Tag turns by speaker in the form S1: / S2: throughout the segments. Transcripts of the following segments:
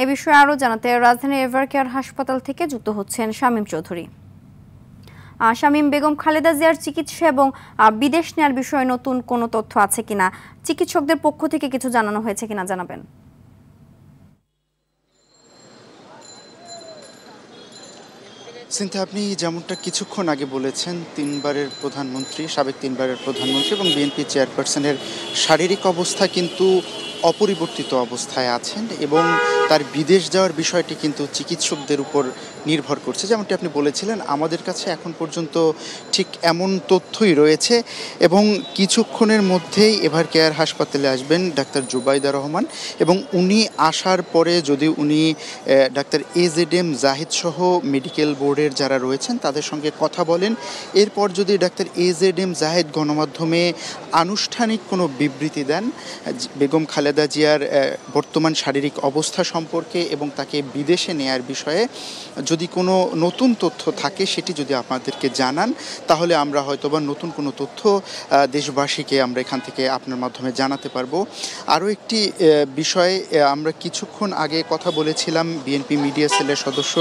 S1: এ বিষয়ে আরও জানাতে রাজধানীর এভারকেয়ার হাসপাতাল থেকে যুক্ত হচ্ছেন শামীম চৌধুরী। শামীম, বেগম খালেদা জিয়ার চিকিৎসা এবং বিদেশ নেওয়ার বিষয়ে নতুন কোনো তথ্য আছে কিনা, চিকিৎসকদের পক্ষ থেকে কিছু জানানো হয়েছে কিনা জানাবেন।
S2: সিনথিয়া, আপনি যেমনটা কিছুক্ষণ আগে বলেছেন, সাবেক তিনবারের প্রধানমন্ত্রী এবং বিএনপি চেয়ারপারসনের শারীরিক অবস্থা কিন্তু অপরিবর্তিত অবস্থায় আছেন এবং তার বিদেশ যাওয়ার বিষয়টি কিন্তু চিকিৎসকদের উপর নির্ভর করছে। যেমনটি আপনি বলেছিলেন, আমাদের কাছে এখন পর্যন্ত ঠিক এমন তথ্যই রয়েছে এবং কিছুক্ষণের মধ্যেই এভারকেয়ার হাসপাতালে আসবেন ডাক্তার জুবাইদা রহমান এবং উনি আসার পরে যদি উনি ডাক্তার AZM জাহিদ সহ মেডিকেল বোর্ডের যারা রয়েছেন তাদের সঙ্গে কথা বলেন, এরপর যদি ডাক্তার AZM জাহিদ গণমাধ্যমে আনুষ্ঠানিক কোনো বিবৃতি দেন বেগম খালেদা জিয়ার বর্তমান শারীরিক অবস্থা সম্পর্কে এবং তাকে বিদেশে নেয়ার বিষয়ে যদি কোনো নতুন তথ্য থাকে সেটি যদি আপনাদেরকে জানান, তাহলে আমরা হয়তোবা নতুন কোনো তথ্য দেশবাসীকে আমরা এখান থেকে আপনার মাধ্যমে জানাতে পারবো। আরও একটি বিষয়ে আমরা কিছুক্ষণ আগে কথা বলেছিলাম বিএনপি মিডিয়া সেলের সদস্য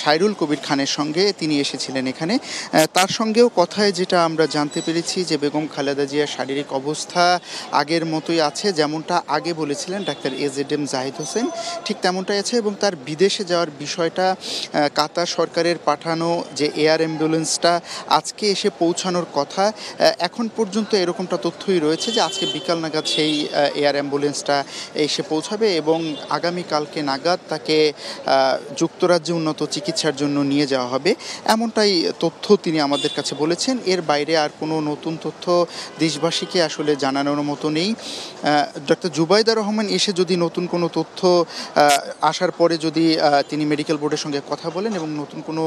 S2: সাইরুল কবির খানের সঙ্গে, তিনি এসেছিলেন এখানে। তার সঙ্গেও কথায় যেটা আমরা জানতে পেরেছি যে বেগম খালেদা জিয়ার শারীরিক অবস্থা আগের মতোই আছে, যেমনটা আগে বলেছিলেন ডাক্তার AZM জাহিদ হোসেন, ঠিক তেমনটাই আছে এবং তার বিদেশে যাওয়ার বিষয়টা কাতার সরকারের পাঠানো যে এয়ার অ্যাম্বুলেন্সটা আজকে এসে পৌঁছানোর কথা, এখন পর্যন্ত এরকমটা তথ্যই রয়েছে যে আজকে বিকাল নাগাদ সেই এয়ার অ্যাম্বুলেন্সটা এসে পৌঁছাবে এবং আগামীকালকে নাগাদ তাকে যুক্তরাজ্যে উন্নত চিকিৎসার জন্য নিয়ে যাওয়া হবে, এমনটাই তথ্য তিনি আমাদের কাছে বলেছেন। এর বাইরে আর কোনো নতুন তথ্য দেশবাসীকে আসলে জানানোর মতো নেই। ডক্টর জুবাইদা রহমান এসে যদি নতুন কোনো তথ্য আসার পরে যদি তিনি মেডিকেল বোর্ডের সঙ্গে কথা বলেন এবং নতুন কোনো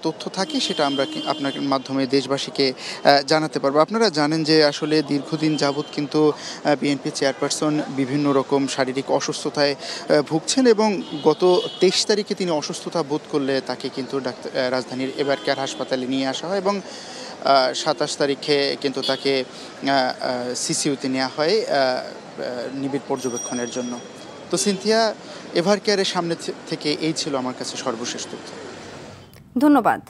S2: তথ্য থাকে সেটা আমরা আপনার মাধ্যমে দেশবাসীকে জানাতে পারবো। আপনারা জানেন যে আসলে দীর্ঘদিন যাবৎ কিন্তু বিএনপি চেয়ারপারসন বিভিন্ন রকম শারীরিক অসুস্থতায় ভুগছেন এবং গত 23 তারিখে তিনি অসুস্থতা বোধ করলে তাকে কিন্তু রাজধানীর এভারকেয়ার হাসপাতালে নিয়ে আসা হয় এবং 27 তারিখে কিন্তু তাকে সিসিইউতে নেওয়া হয় নিবিড় পর্যবেক্ষণের জন্য। তো সিনথিয়া, এভারকেয়ারের সামনে থেকে এই ছিল আমার কাছে সর্বশেষ তথ্য।
S1: ধন্যবাদ।